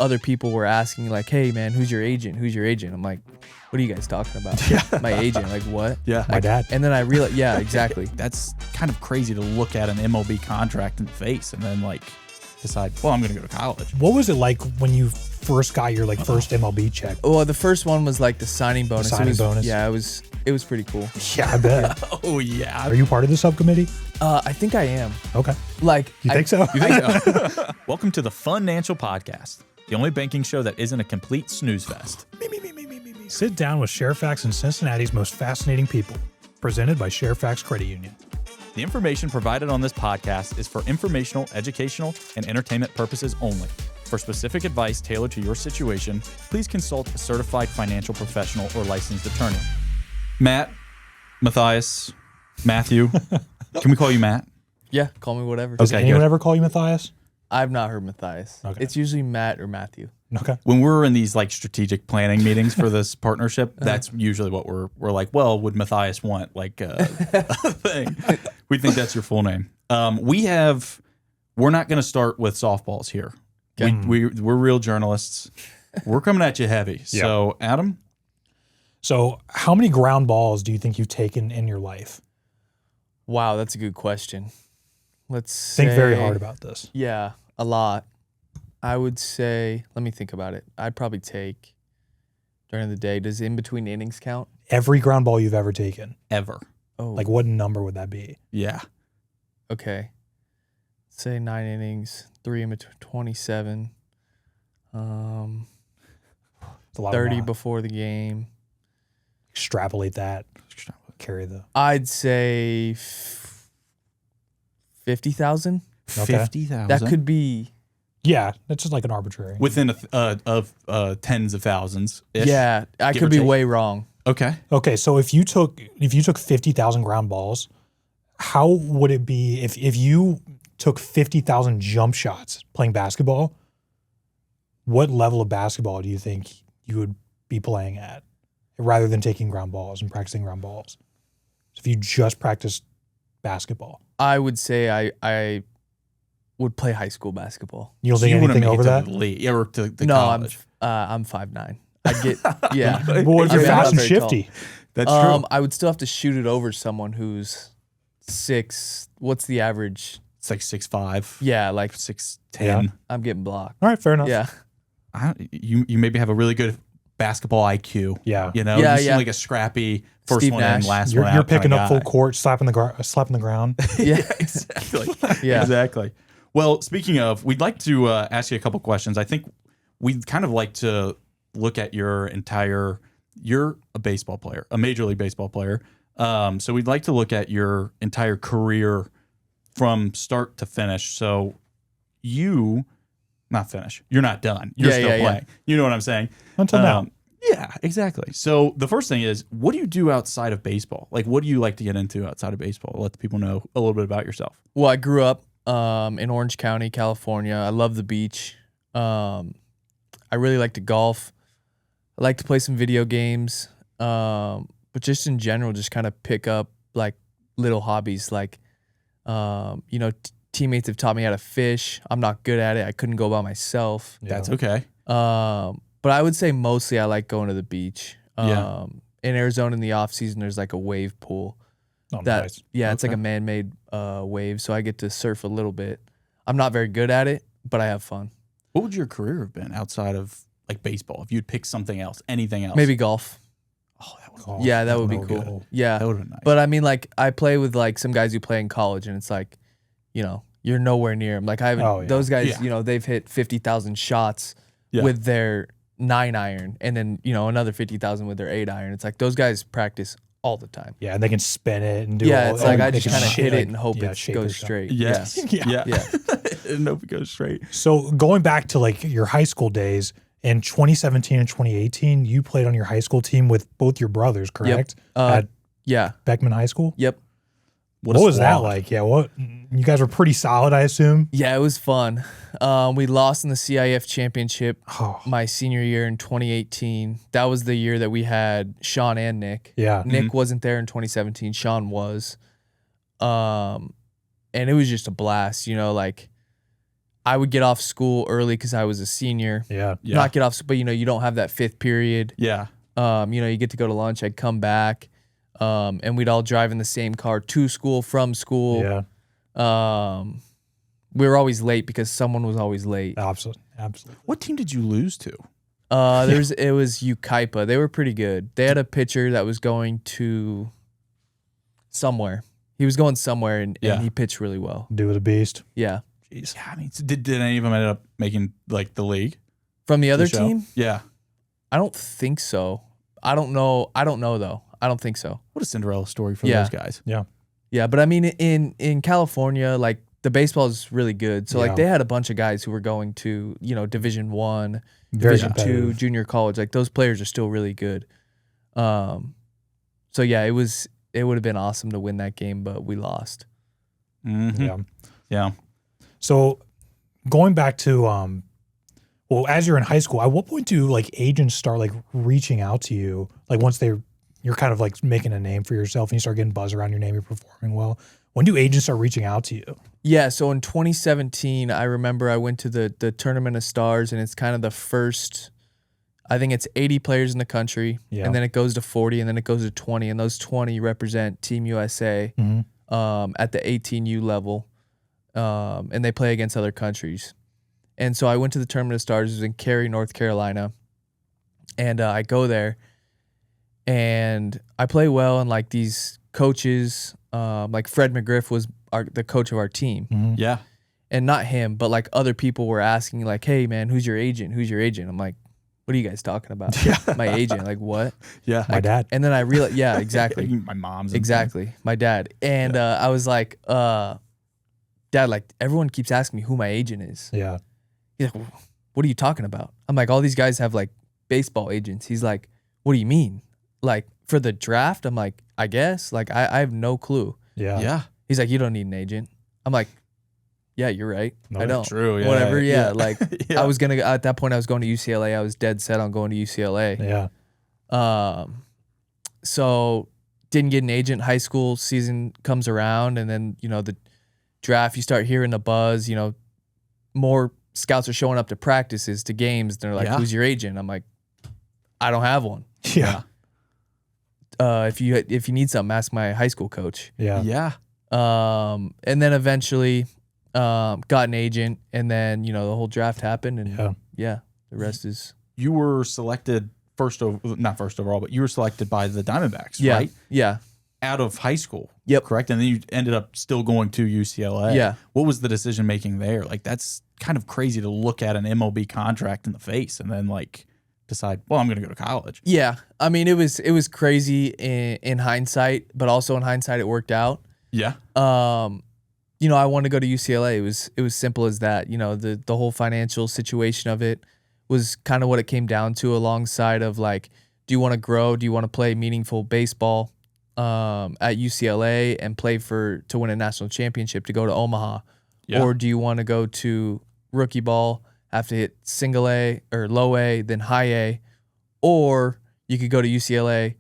other people were asking like, hey man, who's your agent? I'm like, what are you guys talking about? My agent, like what? Yeah. My dad. And then I realized, yeah, exactly. That's kind of crazy to look at an MLB contract in the face and then like decide, well, I'm going to go to college. What was it like when you first got your like first MLB check? Well, the first one was like the signing bonus. Bonus. Yeah, it was pretty cool. Yeah, I bet. Oh, yeah. Are you part of the subcommittee? I think I am. Okay. Like, You think so? You think so? Welcome to the FUNancial Podcast, the only banking show that isn't a complete snooze fest. Sit down with Sharefax and Cincinnati's most fascinating people. Presented by Sharefax Credit Union. The information provided on this podcast is for informational, educational, and entertainment purposes only. For specific advice tailored to your situation, please consult a certified financial professional or licensed attorney. Matt, Matthias, Matthew. Can we call you Matt? Yeah, call me whatever. Does Okay, anyone good. ever call you Matthias? I've not heard Matthias. Okay. It's usually Matt or Matthew. Okay. When we're in these like strategic planning meetings for this partnership, that's usually what we're like, well, would Matthias want like a thing? We think that's your full name. We're not going to start with softballs here. Okay. We're real journalists. We're coming at you heavy. Yeah. So, Adam, So how many ground balls do you think you've taken in your life? Wow, that's a good question. Let's Think very say- hard about this. Yeah, a lot. I would say, let me think about it. I'd probably take during the day. Does in between innings count? Every ground ball you've ever taken. ever. Oh, Like what number would that be? Yeah. okay. Say 9 innings, 3 in between, 27. It's a lot 30 of before the game. extrapolate that. Carry the I'd say 50,000. Okay. 50,000. That could be. Yeah, that's just like an arbitrary. Within of tens of thousands. Yeah, I Give could or be take. way wrong. Okay. Okay, so if you took 50,000 ground balls, how would it be if you took 50,000 jump shots playing basketball? What level of basketball do you think you would be playing at rather than taking ground balls and practicing ground balls? If you just practiced basketball, I would say I would play high school basketball. you don't So think you wouldn't anything make over it that? to the league, or to the No, college. I'm 5'9". I'd get yeah. But what if I you're mean, I'm fast not and very tall. shifty? That's true. I would still have to shoot it over someone who's 6. What's the average? It's like 6'5", Yeah, like 6'10". I'm getting blocked. All right, fair enough. Yeah. You maybe have a really good basketball IQ. Yeah. You know, Yeah, you seem yeah. like a scrappy first Steve one Nash. in, last You're one out picking kinda up full guy. court, slapping the ground. Yeah. Exactly. Yeah. Exactly. Well, speaking of, we'd like to ask you a couple questions. I think we'd kind of like to look at you're a baseball player, a Major League Baseball player. So we'd like to look at your entire career from start to finish. So you're not done. You're Yeah, still yeah, yeah. playing. You know what I'm saying? Until now. Yeah, exactly. So the first thing is, what do you do outside of baseball? Like, what do you like to get into outside of baseball? Let the people know a little bit about yourself. Well, I grew up in Orange County, California. I love the beach. I really like to golf. I like to play some video games. But just in general, just kind of pick up like little hobbies. Like, teammates have taught me how to fish. I'm not good at it. I couldn't go by myself. Yeah. That's okay. But I would say mostly I like going to the beach. Yeah. In Arizona in the off season, there's like a wave pool. Oh, That nice. yeah, it's like Okay. a man-made wave, so I get to surf a little bit. I'm not very good at it, but I have fun. What would your career have been outside of like baseball if you'd pick something else, anything else? Maybe golf. Oh, that would. Golf. Yeah, that would be Oh, cool. good. Yeah, That would have been nice. but I mean, like I play with like some guys who play in college, and it's like, you're nowhere near them. Like I haven't. Oh, yeah. Those guys, Yeah. they've hit 50,000 shots Yeah. with their 9-iron, and then another 50,000 with their 8-iron. It's like those guys practice all the time. Yeah, and they can spin it and do Yeah, all, it's like and I they just can kind of shape- hit it like, and hope yeah, it shape goes stuff. straight. yes. Yeah. Yeah. Yeah. And hope it goes straight. So going back to like your high school days, in 2017 and 2018, you played on your high school team with both your brothers, correct? At Yeah. Beckman High School? Yep. What a was that squad. like? Yeah, you guys were pretty solid, I assume. Yeah, it was fun. We lost in the CIF championship Oh, my senior year in 2018. That was the year that we had Sean and Nick. yeah. Nick wasn't there in 2017. Sean was. And it was just a blast, like I would get off school early because I was a senior. Yeah. Not get off, but you don't have that fifth period. Yeah. You get to go to lunch. I'd come back, and we'd all drive in the same car to school, from school. Yeah. We were always late because someone was always late. Absolutely. What team did you lose to? It was Ukaipa. They were pretty good. They had a pitcher that was going to somewhere. He was going somewhere, and he pitched really well. Do with a beast. Yeah. Jeez. Yeah, I mean, did any of them end up making like the league? From the other team? Yeah. I don't think so. I don't know though. I don't think so. What a Cinderella story for those guys. Yeah. Yeah, but I mean, in California, like the baseball is really good. So like they had a bunch of guys who were going to Division I, Division II, junior college. Like those players are still really good. So yeah, it would have been awesome to win that game, but we lost. Mm-hmm. Yeah. Yeah. So going back to well, as you're in high school, at what point do like agents start like reaching out to you? Like once you're kind of like making a name for yourself and you start getting buzz around your name, you're performing well. When do agents start reaching out to you? Yeah, so in 2017, I remember I went to the Tournament of Stars, and it's kind of the first, I think it's 80 players in the country, and then it goes to 40, and then it goes to 20, and those 20 represent Team USA at the 18U level, and they play against other countries. And so I went to the Tournament of Stars. It was in Cary, North Carolina, and I go there, and I play well, and like these coaches, like Fred McGriff was the coach of our team. Mm-hmm. Yeah. And not him, but like other people were asking like, hey man, who's your agent? Who's your agent? I'm like, what are you guys talking about? My agent, like what? Yeah. My dad. And then I realized, yeah, exactly. My mom's. Exactly. My dad. And I was like, Dad, like everyone keeps asking me who my agent is. Yeah. He's like, what are you talking about? I'm like, all these guys have like baseball agents. He's like, what do you mean? Like for the draft? I'm like, I guess. Like I have no clue. Yeah. Yeah. He's like, you don't need an agent. I'm like, yeah, you're right. No, I don't. True. Yeah. Whatever. Yeah. Like Yeah. I was going to, at that point I was going to UCLA. I was dead set on going to UCLA. Yeah. So didn't get an agent. High school season comes around, and then, the draft, you start hearing the buzz, more scouts are showing up to practices, to games. They're like, who's your agent? I'm like, I don't have one. Yeah. If you need something, ask my high school coach. Yeah. Yeah. And then eventually got an agent, and then the whole draft happened, and the rest is. You were selected not first overall, but you were selected by the Diamondbacks, right? Yeah. Out of high school. Yep. Correct. And then you ended up still going to UCLA. Yeah. What was the decision making there? Like that's kind of crazy to look at an MLB contract in the face and then like decide, well, I'm going to go to college. Yeah. I mean, it was crazy in hindsight, but also in hindsight, it worked out. Yeah. I wanted to go to UCLA. It was simple as that. The whole financial situation of it was kind of what it came down to, alongside of like, do you want to grow? Do you want to play meaningful baseball at UCLA and play to win a national championship to go to Omaha? Yeah. Or do you want to go to rookie ball, have to hit single A or low A, then high A? Or you could go to UCLA,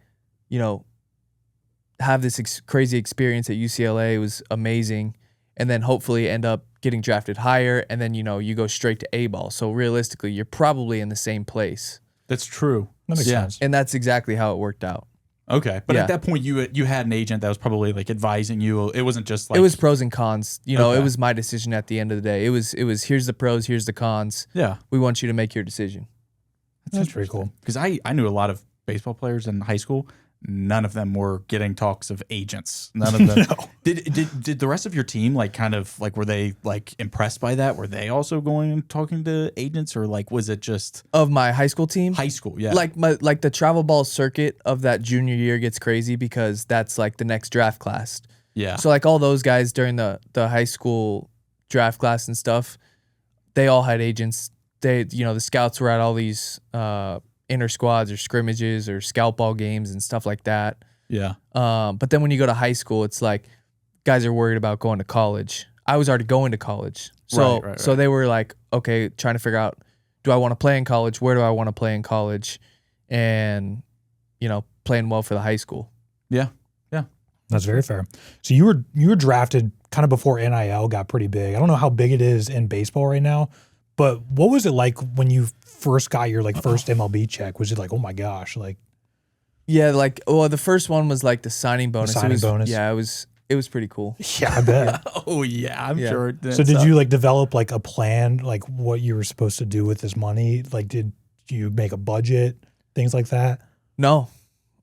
have this crazy experience at UCLA. It was amazing. And then hopefully end up getting drafted higher. And then, you go straight to A ball. So realistically, you're probably in the same place. That's true. That makes sense. And that's exactly how it worked out. Okay. But at that point, you had an agent that was probably like advising you. It wasn't just like. It was pros and cons. It Okay. was my decision at the end of the day. It was here's the pros, here's the cons. Yeah. We want you to make your decision. That's pretty cool. Because I knew a lot of baseball players in high school. None of them were getting talks of agents. None of them. No. Did the rest of your team like kind of like, were they like impressed by that? Were they also going and talking to agents, or like was it just Of my high school team? high school? Yeah. Like the travel ball circuit of that junior year gets crazy because that's like the next draft class. yeah. So like all those guys during the high school draft class and stuff, they all had agents. They the scouts were at all these inter squads or scrimmages or scout ball games and stuff like that. yeah. But then when you go to high school, it's like guys are worried about going to college. I was already going to college. So Right. so they were like, okay, trying to figure out, do I want to play in college? Where do I want to play in college? And, playing well for the high school. Yeah. That's very fair. So you were drafted kind of before NIL got pretty big. I don't know how big it is in baseball right now, but what was it like when you first got your first MLB check? Was it like, oh my gosh, like? Yeah, the first one was like the signing bonus. Bonus. Yeah, it was pretty cool. Yeah, I bet. Oh yeah, I'm sure. It did. So did you develop a plan, what you were supposed to do with this money? Did you make a budget, things like that? No.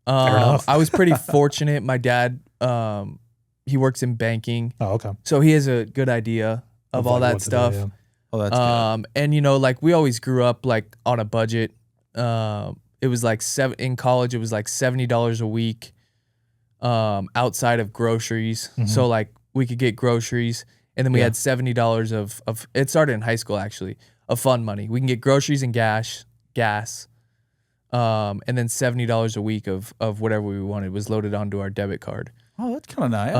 Fair enough. I was pretty fortunate. My dad, he works in banking. Oh, okay. So he has a good idea of all that stuff. Oh, that's good. And we always grew up on a budget. It was in college, it was $70 a week outside of groceries. Mm-hmm. So we could get groceries, and then we had $70 of it started in high school actually, of fun money. We can get groceries and gas. And then $70 a week of whatever we wanted was loaded onto our debit card. Oh, that's kind of nice.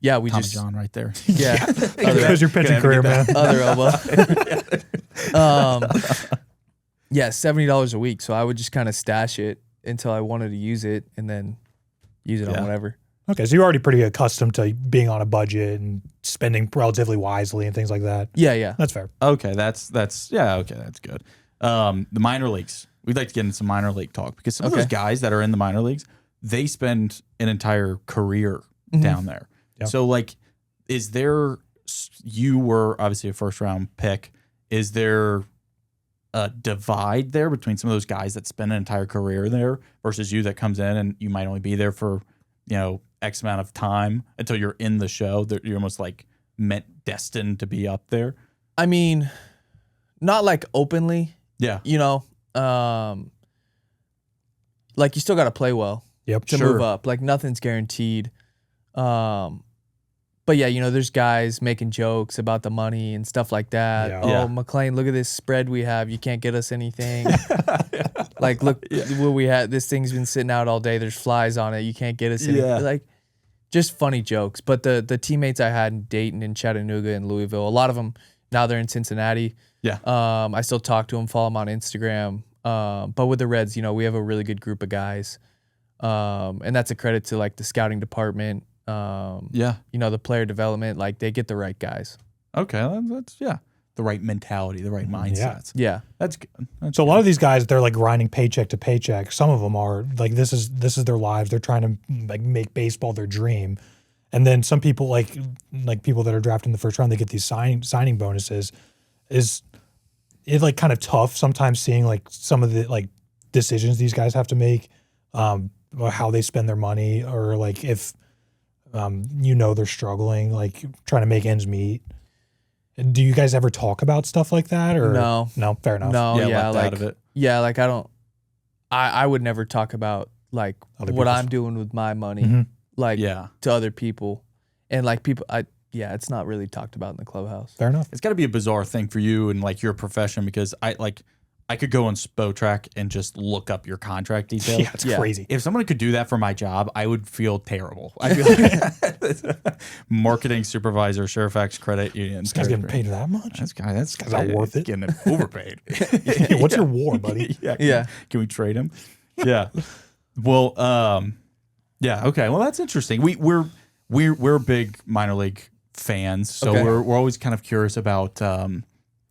Yeah, we Tommy just John right there. Yeah, Because your pitching career, man. other elbow. Yeah, $70 a week. So I would just kind of stash it until I wanted to use it, and then use it on whatever. Okay, so you're already pretty accustomed to being on a budget and spending relatively wisely and things like that. Yeah. That's fair. Okay, that's good. The minor leagues. We'd like to get into some minor league talk because some of those guys that are in the minor leagues, they spend an entire career down there. Yep. So you were obviously a first round pick. Is there a divide there between some of those guys that spend an entire career there versus you that comes in and you might only be there for, X amount of time until you're in the show, that you're almost destined to be up there? I mean, not openly. Yeah. You still got to play well. Yep. To move up. Nothing's guaranteed. But yeah, there's guys making jokes about the money and stuff like that. Yeah. Oh, McLain, look at this spread we have. You can't get us anything. Look what we had. This thing's been sitting out all day. There's flies on it. You can't get us anything. Yeah. Just funny jokes. But the teammates I had in Dayton and Chattanooga and Louisville, a lot of them, now they're in Cincinnati. Yeah. I still talk to them, follow them on Instagram. But with the Reds, we have a really good group of guys. And that's a credit to the scouting department. The player development, they get the right guys. Okay, that's the right mentality, the right mindsets. Yeah, that's good. So a lot of these guys, they're grinding paycheck to paycheck. Some of them are this is their lives. They're trying to make baseball their dream. And then some people like people that are drafted in the first round, they get these signing bonuses. Is it kind of tough sometimes seeing some of the decisions these guys have to make, or how they spend their money, or if they're struggling, trying to make ends meet. Do you guys ever talk about stuff like that, or no? Fair enough. No, left out of it. Yeah, I don't. I would never talk about what I'm doing with my money, to other people, and people. It's not really talked about in the clubhouse. Fair enough. It's got to be a bizarre thing for you and your profession, because I could go on Spotrac and just look up your contract details. Yeah, it's crazy. If someone could do that for my job, I would feel terrible. I'd be marketing supervisor, Sharefax Credit Union. This guy's getting paid that much? This guy's not worth it. Getting overpaid. What's your war, buddy? Can we trade him? Yeah. Well, okay. Well, that's interesting. We're big minor league fans, so we're always kind of curious about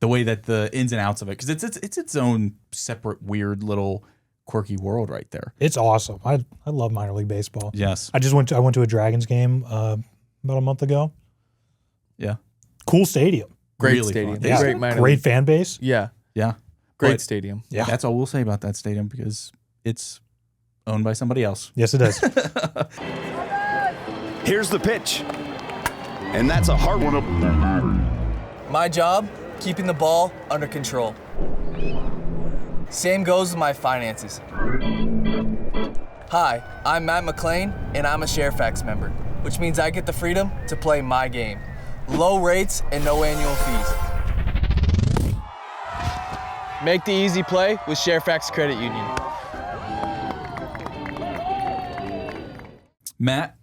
the way that the ins and outs of it, because it's its own separate, weird little quirky world right there. It's awesome. I love minor league baseball. Yes. I went to a Dragons game about a month ago. Yeah. Cool stadium. Great Really stadium. fun. Yeah. Great fan base. Yeah. Yeah. Great But stadium. Yeah. That's all we'll say about that stadium, because it's owned by somebody else. Yes, it is. Here's the pitch. And that's a hard one. My job, keeping the ball under control. Same goes with my finances. Hi, I'm Matt McLain, and I'm a Sharefax member, which means I get the freedom to play my game. Low rates and no annual fees. Make the easy play with Sharefax Credit Union. Matt,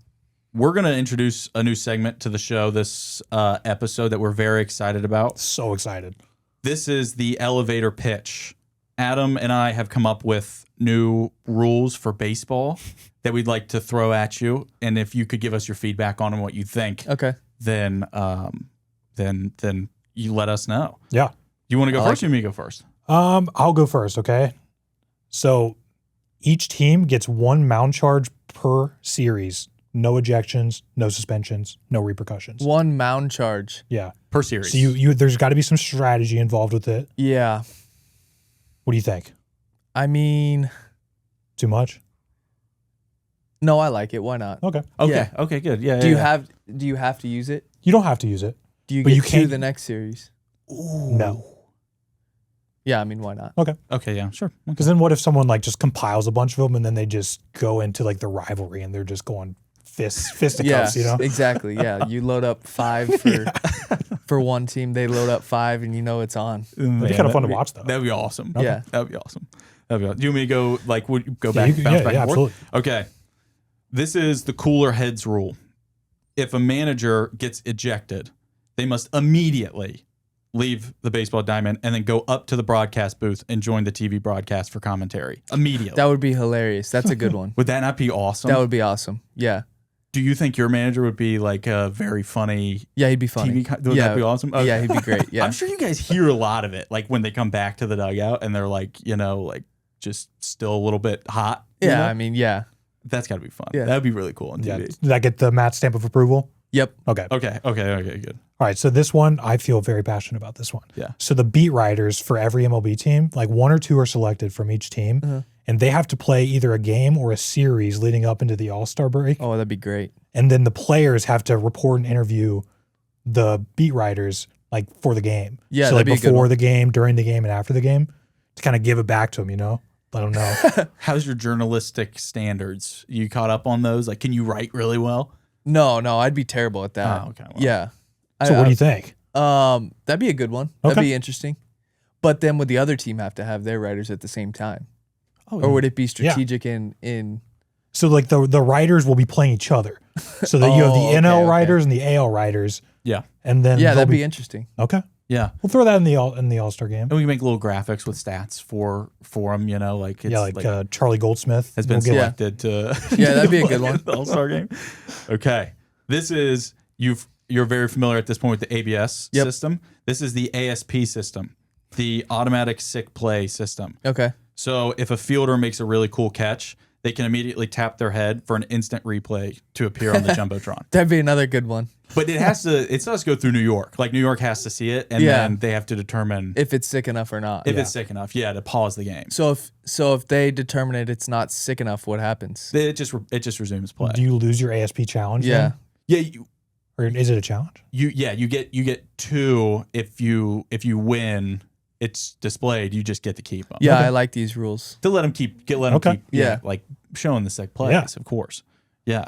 we're going to introduce a new segment to the show this episode that we're very excited about. So excited. This is the elevator pitch. Adam and I have come up with new rules for baseball that we'd like to throw at you, and if you could give us your feedback on what you think, Okay. then you let us know. Yeah. You want to go I first? Or you want me to go first? I'll go first, okay? So each team gets 1 mound charge per series. No ejections, no suspensions, no repercussions. 1 mound charge. Yeah. Per series. So you there's got to be some strategy involved with it. Yeah. What do you think? I mean, Too much? no, I like it. Why not? Okay. Okay. Yeah. Okay. Good. Yeah. Do yeah, you yeah. have to use it? You don't have to use it. Do you But get you to can't- the next series? No. Yeah, I mean, why not? Okay. Yeah. Sure. Okay. Because then what if someone like just compiles a bunch of them and then they just go into like the rivalry and they're just going fisticuffs, Yeah, you know? exactly. Yeah, you load up 5 for one team. They load up 5, and you know it's on. It'd be kind of fun to watch though. That'd be awesome. Yeah. That'd be awesome. That'd be awesome. Do you want me to go like would you go Yeah, back, you- bounce yeah, back yeah, and forth? absolutely. Okay. This is the cooler heads rule. If a manager gets ejected, they must immediately leave the baseball diamond and then go up to the broadcast booth and join the TV broadcast for commentary. Immediately. That would be hilarious. That's a good one. Would that not be awesome? That would be awesome. Yeah. Do you think your manager would be like a very funny Yeah, he'd be funny. would yeah. that be awesome? Yeah, he'd be great. Yeah. I'm sure you guys hear a lot of it, like when they come back to the dugout and they're like, like just still a little bit hot. you Yeah, know? I mean, yeah. That's got to be fun. Yeah. That'd be really cool on Yeah. TV. Did I get the Matt stamp of approval? Yep. Okay. Okay, good. All right. So this one, I feel very passionate about this one. Yeah. So the beat writers for every MLB team, like 1 or 2 are selected from each team, Uh-huh. and they have to play either a game or a series leading up into the All-Star break. Oh, that'd be great. And then the players have to report and interview the beat writers like for the game. Yeah, so like that'd be a good before one. the game, during the game, and after the game to kind of give it back to them, let them know. How's your journalistic standards? You caught up on those? Like, can you write really well? No, I'd be terrible at that. Oh, okay, well. Yeah. So what do you think? That'd be a good one. That'd Okay. be interesting. But then would the other team have to have their writers at the same time? Oh, Or would it be strategic in So like the writers will be playing each other. So that you have the Oh, NL okay. writers and the AL writers, yeah. and then Yeah, they'll that'd be interesting. okay. Yeah. We'll throw that in the All-Star game. And we can make little graphics with stats for them, like it's Yeah, like Charlie Goldsmith has been We'll get- selected to Yeah, that'd be a good one. the All-Star game. Okay. This is you're very familiar at this point with the ABS Yep. system. This is the ASP system, the automatic sick play system. Okay. So if a fielder makes a really cool catch, they can immediately tap their head for an instant replay to appear on the Jumbotron. That'd be another good one. But it has to go through New York. Like New York has to see it, and Yeah. then they have to determine If it's sick enough or not. if it's sick enough, to pause the game. So if they determine it's not sick enough, what happens? It just resumes play. Do you lose your ASP challenge? Yeah. then? Yeah, Or is it a challenge? you get 2 if you win. It's displayed. You just get to keep them. Yeah, Okay. I like these rules. To let them keep. Okay. Yeah. like showing the sick plays. Yeah. Of course. Yeah.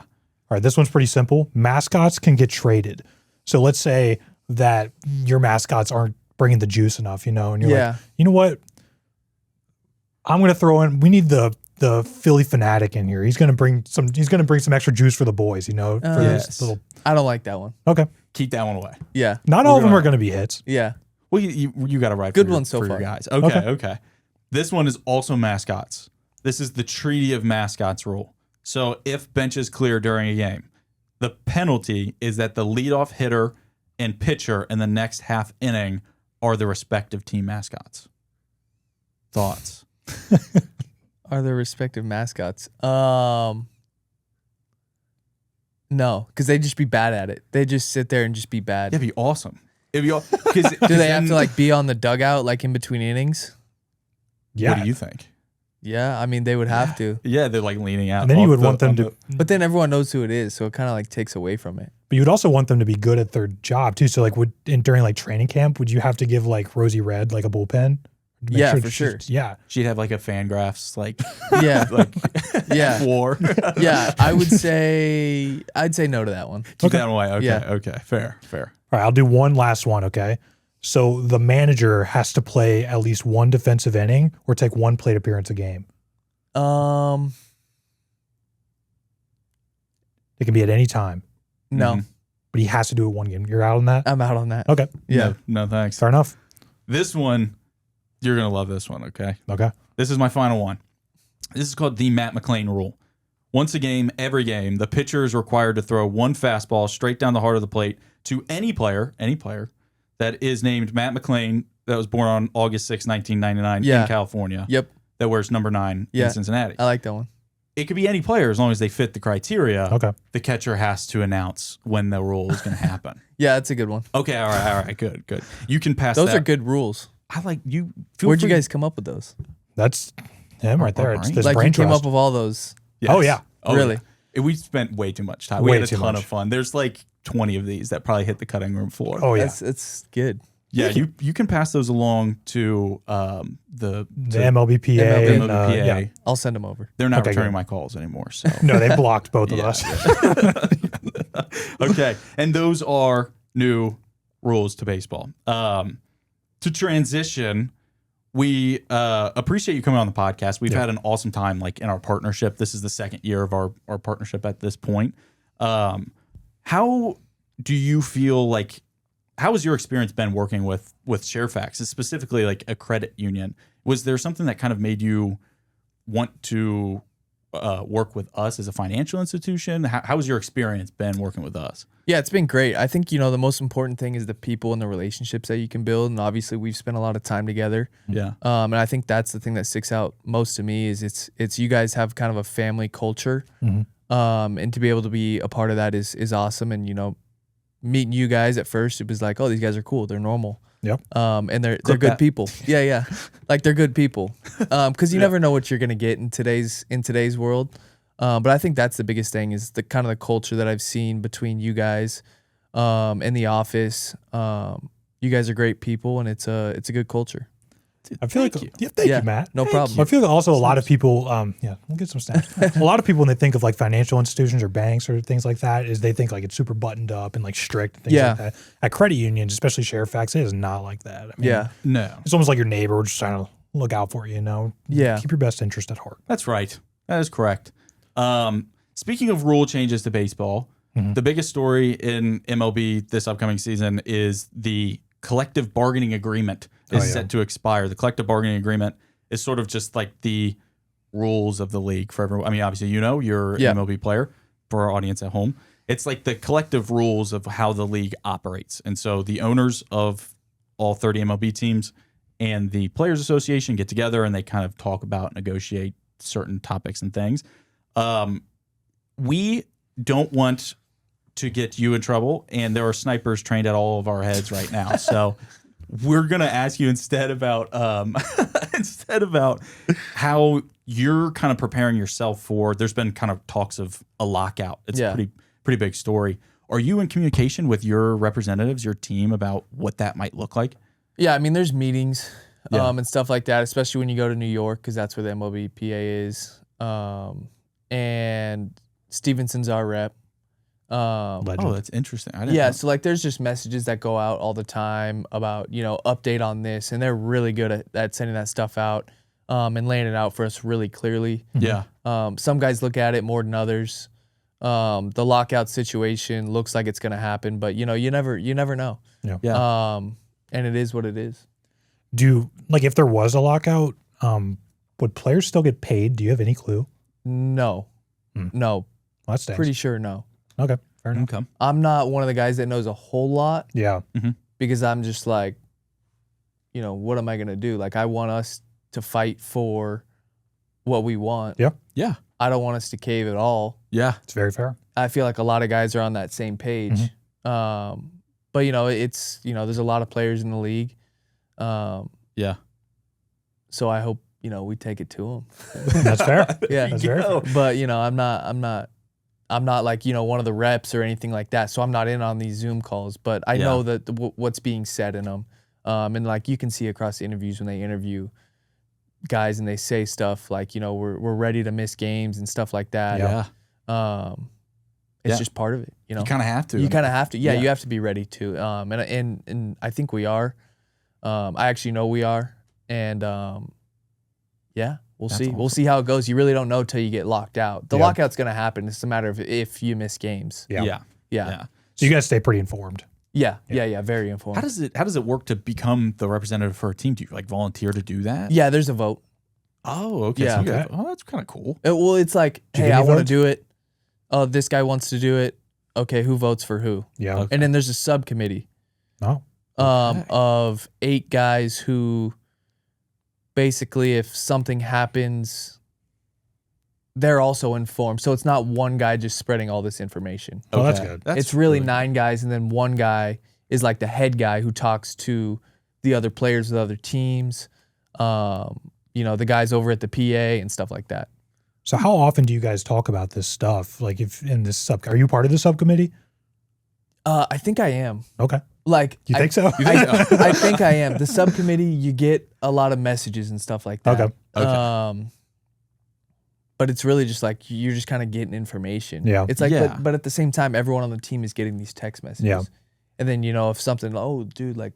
All right, this one's pretty simple. Mascots can get traded. So let's say that your mascots aren't bringing the juice enough, and you're Yeah. like, you know what? I'm going to throw in. We need the Philly fanatic in here. He's going to bring some extra juice for the boys. For Yes. this little. I don't like that one. Okay, Keep that one away. Yeah. not all of them are going to be hits. Yeah. Well, you got to write Good for your, one so for your far. guys. Okay. This one is also mascots. This is the Treaty of Mascots rule. So if benches clear during a game, the penalty is that the leadoff hitter and pitcher in the next half inning are the respective team mascots. Thoughts? Are their respective mascots? No, because they'd just be bad at it. They just sit there and just be bad. That'd be awesome. It'd be because Do they have to like be on the dugout like in between innings? Yeah, What do you think? Yeah, I mean they would have to. Yeah, they're like leaning out. and then you off would the- want them on to, the- But then everyone knows who it is, so it kind of like takes away from it. but you would also want them to be good at their job too. So like, during like training camp, would you have to give like Rosie Red like a bullpen? To make Yeah, that for sure. Yeah, She'd have like a Fangraphs like Yeah, like yeah, war. yeah. I'd say no to that one. Keep that away. Okay. Yeah. Okay. Fair. All right, I'll do one last one, okay? So the manager has to play at least one defensive inning or take one plate appearance a game. It can be at any time, No, Mhm. but he has to do it one game. You're out on that? I'm out on that. Okay, Yeah, No, thanks. fair enough. This one You're going to love this one, okay? Okay. This is my final one. This is called the Matt McLain rule. Once a game, every game, the pitcher is required to throw one fastball straight down the heart of the plate to any player that is named Matt McLain, that was born on August 6, 1999 in California. Yep. That wears number 9 in Cincinnati. I like that one. It could be any player as long as they fit the criteria. Okay. The catcher has to announce when the rule is going to happen. Yeah, that's a good one. Okay, all right, good. You can pass Those that. are good rules. I like you. Where'd you guys come up with those? That's him right there. It's this Like brain you came trust. up with all those. Yes. Oh, yeah. Really? Yeah. We spent way too much time. We Way had a too ton much. of fun. There's like 20 of these that probably hit the cutting room floor. Oh, yeah. It's good. Yeah, you can pass those along to the MLBPA. MLB. And, MLBPA. yeah. I'll send them over. They're not Okay, returning good. my calls anymore. So No, they blocked both of Yeah. us. okay, and those are new rules to baseball. To transition, we appreciate you coming on the podcast. We've had an awesome time, like in our partnership. This is the second year of our partnership at this point. How do you feel like? How has your experience been working with Sharefax, specifically like a credit union? Was there something that kind of made you want to work with us as a financial institution? How has your experience been working with us? Yeah, it's been great. I think, the most important thing is the people and the relationships that you can build. And obviously we've spent a lot of time together. Yeah. And I think that's the thing that sticks out most to me is it's you guys have kind of a family culture. And to be able to be a part of that is awesome. And, meeting you guys at first, it was like, oh, these guys are cool. They're normal. Yep. And they're Clip good that. people. Yeah. Like they're good people. Cause you never know what you're going to get in today's world. But I think that's the biggest thing is the kind of the culture that I've seen between you guys, in the office. You guys are great people and it's a good culture. I feel Thank like, you. yeah, thank you, Matt. No problem. I feel like also a lot of people, we'll get some stats. A lot of people, when they think of like financial institutions or banks or things like that, is they think like it's super buttoned up and like strict and things Yeah. like that. At credit unions, especially Sharefax, it is not like that. I mean, Yeah. No. It's almost like your neighbor just trying to look out for you, Yeah. Keep your best interest at heart. That's right. That is correct. Speaking of rule changes to baseball, the biggest story in MLB this upcoming season is the collective bargaining agreement is set to expire. The collective bargaining agreement is sort of just like the rules of the league for everyone. I mean, obviously, you're an MLB player. For our audience at home, it's like the collective rules of how the league operates. And so the owners of all 30 MLB teams and the Players Association get together and they kind of talk about, negotiate certain topics and things. We don't want to get you in trouble, and there are snipers trained at all of our heads right now. So we're gonna ask you instead about how you're kind of preparing yourself for. There's been kind of talks of a lockout. It's a pretty big story. Are you in communication with your representatives, your team, about what that might look like? Yeah, I mean, there's meetings and stuff like that, especially when you go to New York because that's where the MLBPA is. And Stevenson's our rep. Legend. Oh, that's interesting. I didn't know. So like there's just messages that go out all the time about, update on this, and they're really good at sending that stuff out and laying it out for us really clearly. Yeah. Some guys look at it more than others. The lockout situation looks like it's going to happen, but you never know. Yeah. And it is what it is. If there was a lockout, would players still get paid? Do you have any clue? No. No. Well, that stinks. Pretty sure no. Okay. Fair enough. Okay. I'm not one of the guys that knows a whole lot Yeah. because I'm just like, what am I going to do? Like, I want us to fight for what we want. Yeah. Yeah. I don't want us to cave at all. Yeah. It's very fair. I feel like a lot of guys are on that same page. But, it's, there's a lot of players in the league. Yeah. So I hope, we take it to them. That's fair. Yeah. That's very fair. But, I'm not like, one of the reps or anything like that. So I'm not in on these Zoom calls, but I know that what's being said in them. And like you can see across the interviews when they interview guys and they say stuff like, we're ready to miss games and stuff like that. Yeah. It's just part of it. You kind of have to. You kind of have to. Yeah, you have to be ready to. And I think we are. I actually know we are. And we'll see. awesome. We'll see how it goes. You really don't know till you get locked out. The lockout's going to happen. It's a matter of if you miss games. Yeah. Yeah. Yeah. So you guys stay pretty informed. Yeah. Very informed. How does it work to become the representative for a team? Do you like volunteer to do that? Yeah, there's a vote. Oh, okay. Yeah. So you Okay. oh, that's kind of cool. Well, it's like, Do you hey, get I any want to votes? do it. Oh, this guy wants to do it. Okay, who votes for who? Yeah. Okay. And then there's a subcommittee Oh. of 8 guys who basically, if something happens, they're also informed. So it's not one guy just spreading all this information. Oh, that's Okay. good. It's really 9 guys, and then one guy is like the head guy who talks to the other players of the other teams, the guys over at the PA and stuff like that. So how often do you guys talk about this stuff? Like if in this are you part of the subcommittee? I think I am. Okay. Like, You think so? I think I am. The subcommittee, you get a lot of messages and stuff like that. Okay. But it's really just like you're just kind of getting information. Yeah. It's like, Yeah. but at the same time, everyone on the team is getting these text messages. Yeah. And then, if something, oh, dude, like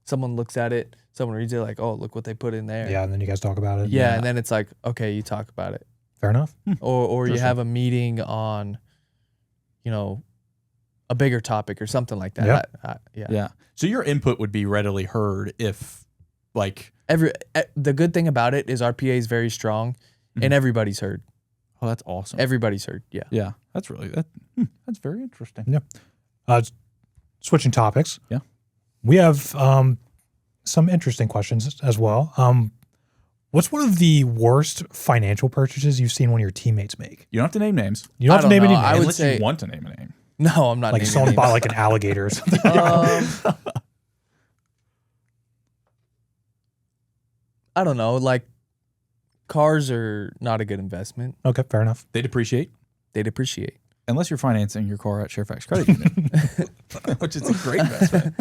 someone looks at it, someone reads it, like, oh, look what they put in there. Yeah, and then you guys talk about it. Yeah. And then it's like, okay, you talk about it. Fair enough. Or you have a meeting on, a bigger topic or something like that. Yeah. Yeah. So your input would be readily heard if, like, The good thing about it is our PA is very strong and everybody's heard. oh, that's awesome. Everybody's heard. Yeah. Yeah, that's really that's very interesting. Yeah. Switching topics. Yeah. We have some interesting questions as well. What's one of the worst financial purchases you've seen one of your teammates make? You don't have to name names You don't have to name any names. I would unless say- you want to name a name. No, I'm not. Like naming someone names. bought like an alligator or something. I don't know. Like, cars are not a good investment. Okay, fair enough. They depreciate They depreciate. unless you're financing your car at Sharefax Credit Union, which is a great investment.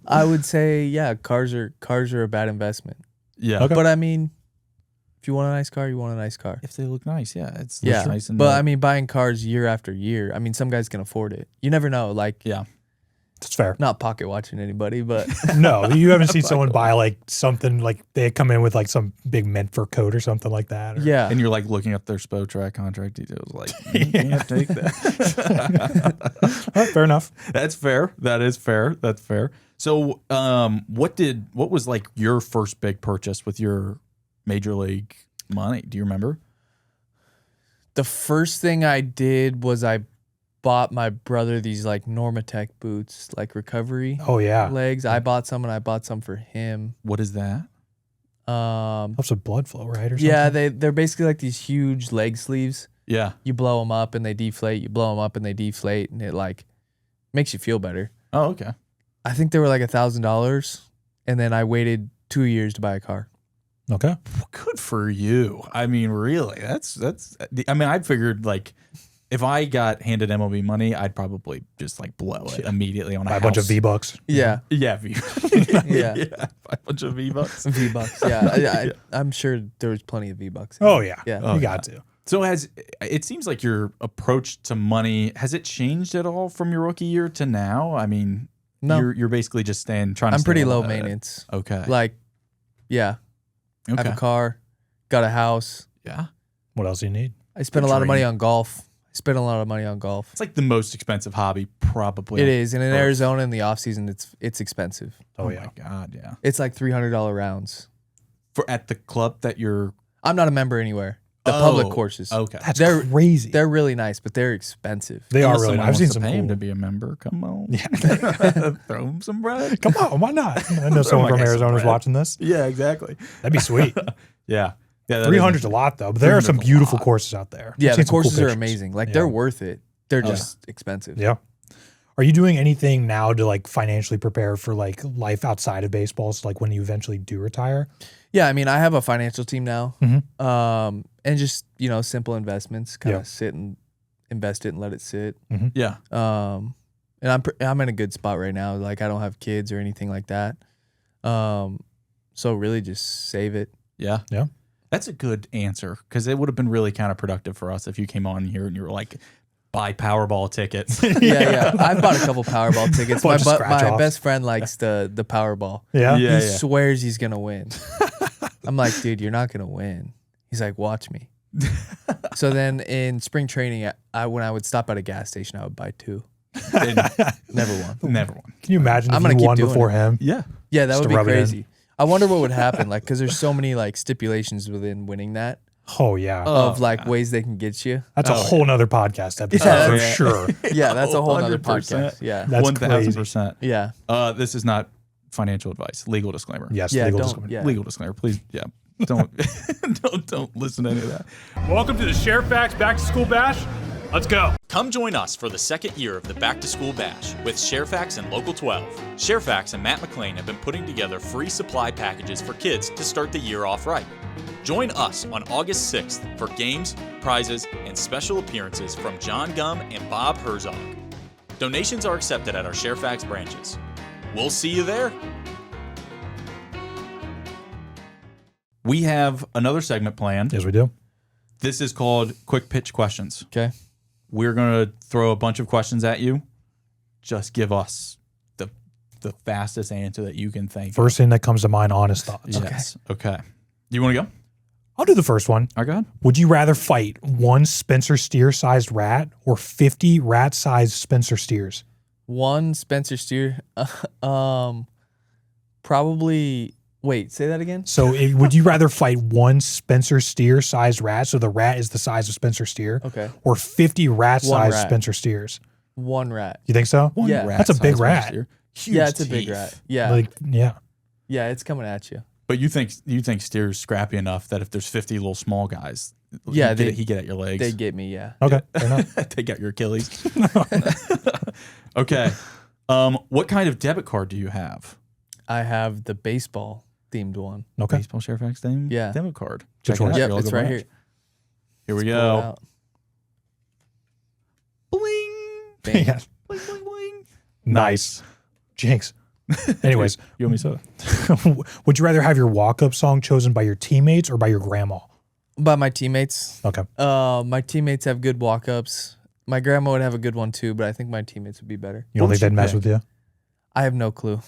I would say, yeah, cars are a bad investment. Yeah, Okay. But I mean, if you want a nice car, you want a nice car. if they look nice, yeah, it's Yeah. looks nice. And But I mean, buying cars year after year. I mean, some guys can afford it. You never know. Like, yeah, That's fair. not pocket watching anybody, but No, you haven't seen someone buy like something like they come in with like some big mint for coat or something like that. Or, yeah. and you're like looking up their SPO track contract details, like you can't take that. Oh, fair enough. That's fair. That is fair. That's fair. So, what was like your first big purchase with your major league money? Do you remember? The first thing I did was I bought my brother these like Normatec boots, like recovery Oh yeah. legs. I bought some and I bought some for him. What is that? Helps with blood flow, right? Or something? Yeah, they're basically like these huge leg sleeves. Yeah. You blow them up and they deflate. You blow them up and they deflate, and it like makes you feel better. Oh, okay. I think they were like $1,000, and then I waited 2 years to buy a car. Okay. Good for you. I mean, really, that's. I mean, I figured like if I got handed MLB money, I'd probably just like blow it immediately on Buy a bunch of V-Bucks. Yeah, Yeah, Yeah. buy a bunch of V-Bucks. V-Bucks. Yeah, I'm sure there was plenty of V-Bucks. Oh yeah. Yeah. You got to. So it seems like your approach to money, has it changed at all from your rookie year to now? I mean, No. you're basically just trying to I'm stay pretty on low the- maintenance. Okay. Like, yeah, I have Okay. a car, got a house. Yeah. What else do you need? I spend a lot of money on golf. It's like the most expensive hobby probably. It is, and in Earth. Arizona in the off season, it's expensive. Oh, my yeah. God, yeah. It's like $300 rounds. For at the club that you're I'm not a member anywhere. The public courses. Okay. That's They're- crazy. They're really nice, but they're expensive. They are Unless really. someone I've wants seen to some pay him cool. to be a member. Come on. Yeah. Throw him some bread. Come on, why not? I know someone my from guys some Arizona's bread. watching this. Yeah, exactly. That'd be sweet. Yeah. Yeah. 300's a lot though, but there are some 300's a beautiful lot. courses out there. Yeah, I've the seen some cool courses are pictures. amazing. Like Yeah. they're worth it. They're Oh, just expensive. Yeah. Are you doing anything now to like financially prepare for like life outside of baseball? So like when you eventually do retire? Yeah, I mean, I have a financial team now, Mhm. and just simple investments, kind of Yeah. sit and invest it and let it sit. Yeah. And I'm in a good spot right now. Like I don't have kids or anything like that. So really just save it. Yeah. Yeah. That's a good answer because it would have been really counterproductive for us if you came on here and you were like, buy Powerball tickets. Yeah. I've bought a couple Powerball tickets. Bunch of My scratch-offs. best friend likes the Powerball. Yeah. Yeah. He swears he's gonna win. I'm like, dude, you're not gonna win. He's like, watch me. So then in spring training, when I would stop at a gas station, I would buy 2. And Never won. never won. Can you imagine I'm if gonna you keep won doing before it. him? Yeah. Yeah, that Just would to be rub it in. crazy. I wonder what would happen, like, because there's so many like stipulations within winning that Oh yeah, of like ways they can get you. that's a whole nother podcast episode Yeah, for yeah. sure. Yeah, that's a whole nother 100%. podcast. Yeah, That's 1,000%. yeah, This is not financial advice. Legal disclaimer. Yes, yeah. legal Don't. disclaimer. Yeah. Legal disclaimer. Please. Yeah. Don't don't listen to any of that. Welcome to the Sharefax Back to School Bash. Let's go. Come join us for the second year of the Back to School Bash with Sharefax and Local 12. Sharefax and Matt McLain have been putting together free supply packages for kids to start the year off right. Join us on August 6th for games, prizes, and special appearances from John Gum and Bob Herzog. Donations are accepted at our Sharefax branches. We'll see you there. We have another segment planned. Yes, we do. This is called Quick Pitch Questions. Okay. We're going to throw a bunch of questions at you. Just give us the fastest answer that you can think. First thing that comes to mind, honest thoughts. Yes. Okay. You want to go? I'll do the first one. All right, go ahead. Would you rather fight one Spencer Steer-sized rat or 50 rat-sized Spencer Steers? One Spencer Steer. Probably. Wait, say that again. So would you rather fight one Spencer Steer-sized rat, so the rat is the size of Spencer Steer, Okay. or 50 rat-sized rat. Spencer Steers? One rat. You think so? Yeah. That's a big Rat-sized rat. steer. Huge Yeah, it's a big teeth. rat. Yeah. Like, yeah. Yeah, it's coming at you. But you think steer's scrappy enough that if there's 50 little small guys, Yeah, he get at your legs. They get me. Yeah. Okay, fair enough. Take out your Achilles. Okay. What kind of debit card do you have? I have the baseball themed one. Okay. Baseball Sharefax thing? Yeah. Debit card. Good Check it out. choice. Yep, Your it's local right branch. here. Here we Pull it go. out. Bling. Bang. Yeah. Bling, bling, bling. Nice. Jinx. Anyways, You owe me soda. would you rather have your walk-up song chosen by your teammates or by your grandma? By my teammates. Okay. My teammates have good walk-ups. My grandma would have a good one too, but I think my teammates would be better. You don't What think would they'd you mess pick? with you? I have no clue.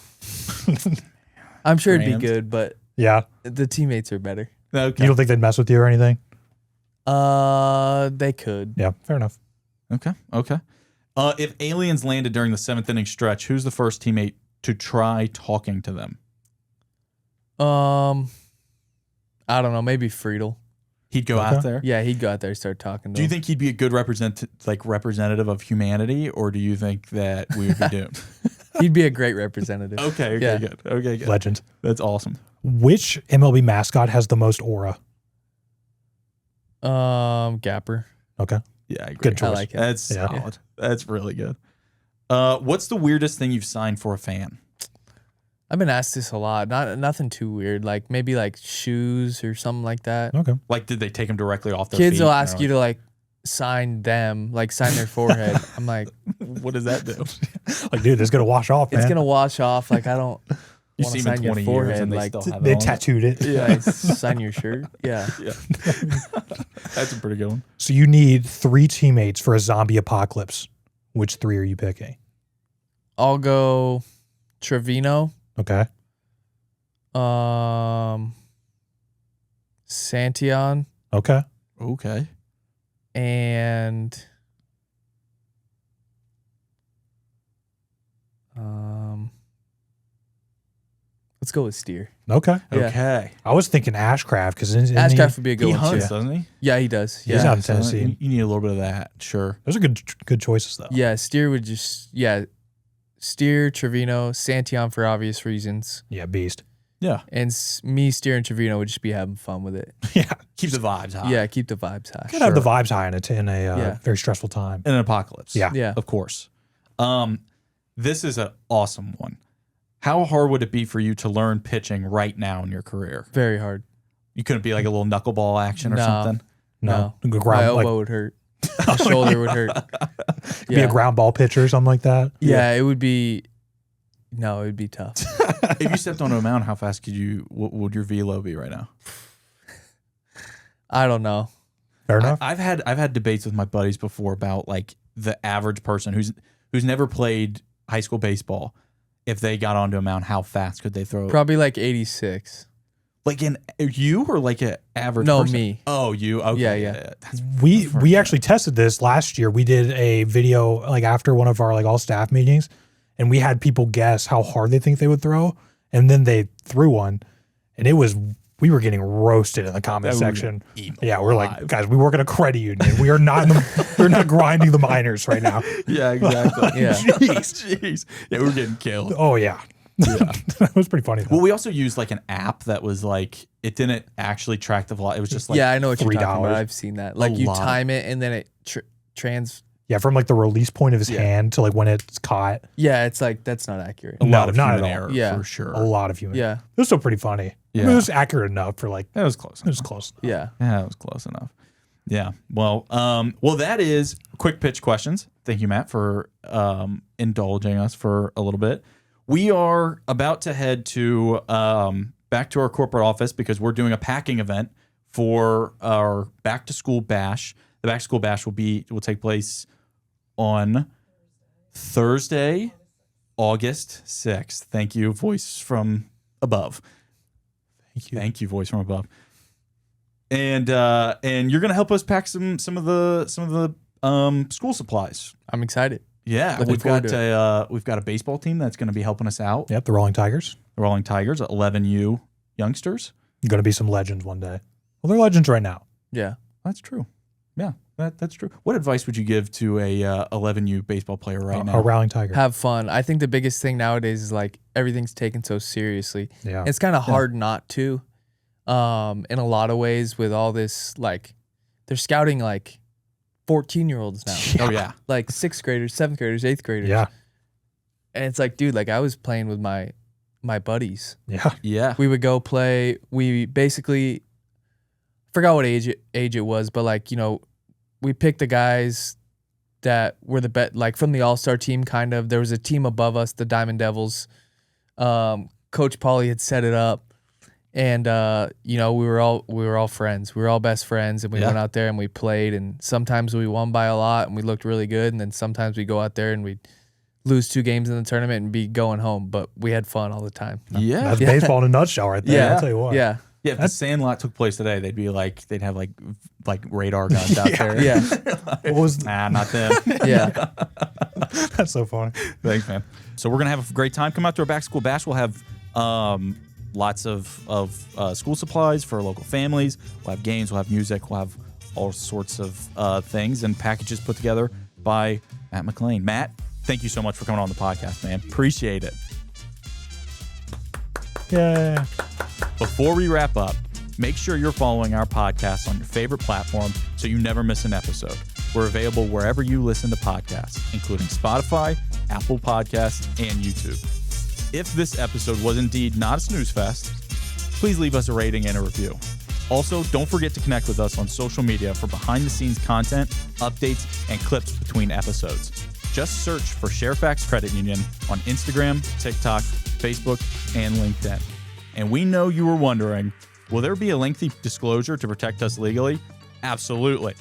I'm sure it'd be Rams? good, but Yeah. the teammates are better. Okay. You don't think they'd mess with you or anything? They could. Yeah, fair enough. Okay. If aliens landed during the 7th inning stretch, who's the first teammate to try talking to them? I don't know. Maybe Friedel. He'd go Okay. out there. Yeah, he'd go out there and start talking to Do you him. think he'd be a good representative of humanity, or do you think that we would be doomed? He'd be a great representative. Okay, Yeah. good. Okay, good. Legend. That's awesome. Which MLB mascot has the most aura? Gapper. Okay. Yeah, I agree. Good choice. I like it. That's Yeah. solid. That's really good. What's the weirdest thing you've signed for a fan? I've been asked this a lot. Nothing too weird. Like maybe like shoes or something like that. Okay. Like, did they take them directly off their Kids feet? will ask you to like sign them, like sign their forehead. I'm like, What does that do? Like, dude, it's gonna wash off, man. it's gonna wash off. Like I don't You want see to them in sign your 20 forehead. years and they like still have it They on. tattooed it. yeah, sign your shirt. Yeah. Yeah. That's a pretty good one. So you need 3 teammates for a zombie apocalypse. Which 3 are you picking? I'll go Trevino, Okay. Santion, Okay. Okay. and let's go with Steer. Okay. Yeah. Okay. I was thinking Ashcraft because Ashcraft would be a good He one hunts, too. doesn't he? Yeah, he does. He's Yeah. out in So Tennessee. you need a little bit of that. Sure. Those are good choices though. Yeah, Steer would just Steer, Trevino, Santion for obvious reasons, Yeah, beast. Yeah. and me, Steer, and Trevino would just be having fun with it. Yeah. Keep the vibes high. Yeah, keep the vibes high. Gotta have the vibes high in a Yeah. very stressful time. In an apocalypse. Yeah. Yeah. Of course. This is an awesome one. How hard would it be for you to learn pitching right now in your career? Very hard. You couldn't be like a little knuckleball action or No. something? No. My Ground, elbow would hurt. My shoulder would hurt. be a ground ball pitcher or something like that. Yeah, it would be. No, it would be tough. If you stepped onto a mound, how fast what would your velo be right now? I don't know. Fair enough. I've had debates with my buddies before about like the average person who's never played high school baseball. If they got onto a mound, how fast could they throw? Probably like 86. Like you or like an average No, person? me. Oh, you. Okay. Yeah. We actually tested this last year. We did a video like after one of our like all staff meetings, and we had people guess how hard they think they would throw, and then they threw one, and we were getting roasted in the comment section. Yeah, we're like, guys, we work at a credit union. We are not we're not grinding the miners right now. Yeah, exactly. Yeah. Jeez. Yeah, we were getting killed. Oh yeah. That was pretty funny though. Well, we also used like an app that was like, it didn't actually track the velocity. It was just like, yeah, I know what you're talking $3. about. I've seen that. Like you time it and then it Yeah, from like the release point of his hand to like when it's caught. Yeah, it's like that's not accurate. a lot of not human at all. error Yeah. for sure. A lot of human. Yeah. It was still pretty funny. Yeah. I mean, it was accurate enough for like It was close. it was close. Yeah. Yeah, it was close enough. Yeah. Well, that is quick pitch questions. Thank you, Matt, for indulging us for a little bit. We are about to head to back to our corporate office because we're doing a packing event for our back to school bash. The back to school bash will take place on Thursday, August 6th. Thank you, voice from above. Thank you, voice from above. And you're gonna help us pack some of the school supplies. I'm excited. Yeah, Looking forward we've got a baseball team that's going to be helping us out. Yep, the Rolling Tigers. The Rolling Tigers, 11U youngsters. Going to be some legends one day. Well, they're legends right now. Yeah. That's true. Yeah, that's true. What advice would you give to a 11U baseball player right now? A Rolling Tiger. Have fun. I think the biggest thing nowadays is like everything's taken so seriously. Yeah. It's kind of hard not to. In a lot of ways with all this, like they're scouting like 14-year-olds now. Oh yeah, Like 6th graders, 7th graders, 8th graders. Yeah. And it's like, dude, like I was playing with my buddies. Yeah. yeah. We would go play. We basically forgot what age it was, but like, you know, we picked the guys that were the bet, like from the all-star team. Kind of, there was a team above us, the Diamond Devils. Coach Pauly had set it up, and you know, we were all friends. We were all best friends, and we went out there and we played. And sometimes we won by a lot, and we looked really good. And then sometimes we go out there and we lose 2 games in the tournament and be going home. But we had fun all the time. Yeah. That's baseball in a nutshell right there. Yeah. I'll tell you what. Yeah. Yeah, if the Sandlot took place today, they'd have like radar guns out there. Yeah. What was Nah, not them. Yeah. that's so funny. Thanks, man. So we're gonna have a great time. Come out to our back to school bash. We'll have lots of school supplies for local families. We'll have games. We'll have music. We'll have all sorts of things and packages put together by Matt McLain. Matt, thank you so much for coming on the podcast, man. Appreciate it. Yeah. Before we wrap up, make sure you're following our podcast on your favorite platform so you never miss an episode. We're available wherever you listen to podcasts, including Spotify, Apple Podcasts, and YouTube. If this episode was indeed not a snooze fest, please leave us a rating and a review. Also, don't forget to connect with us on social media for behind-the-scenes content, updates, and clips between episodes. Just search for Sharefax Credit Union on Instagram, TikTok, Facebook, and LinkedIn. And we know you were wondering, will there be a lengthy disclosure to protect us legally? Absolutely.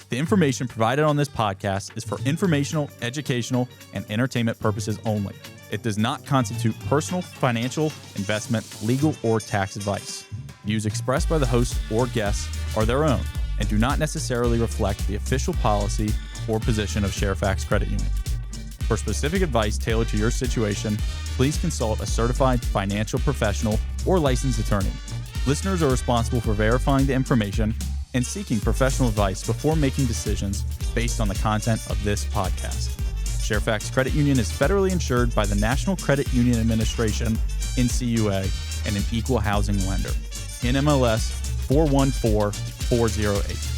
The information provided on this podcast is for informational, educational, and entertainment purposes only. It does not constitute personal, financial, investment, legal, or tax advice. Views expressed by the host or guests are their own and do not necessarily reflect the official policy or position of Sharefax Credit Union. For specific advice tailored to your situation, please consult a certified financial professional or licensed attorney. Listeners are responsible for verifying the information and seeking professional advice before making decisions based on the content of this podcast. Sharefax Credit Union is federally insured by the National Credit Union Administration, NCUA, and an equal housing lender. NMLS 414408.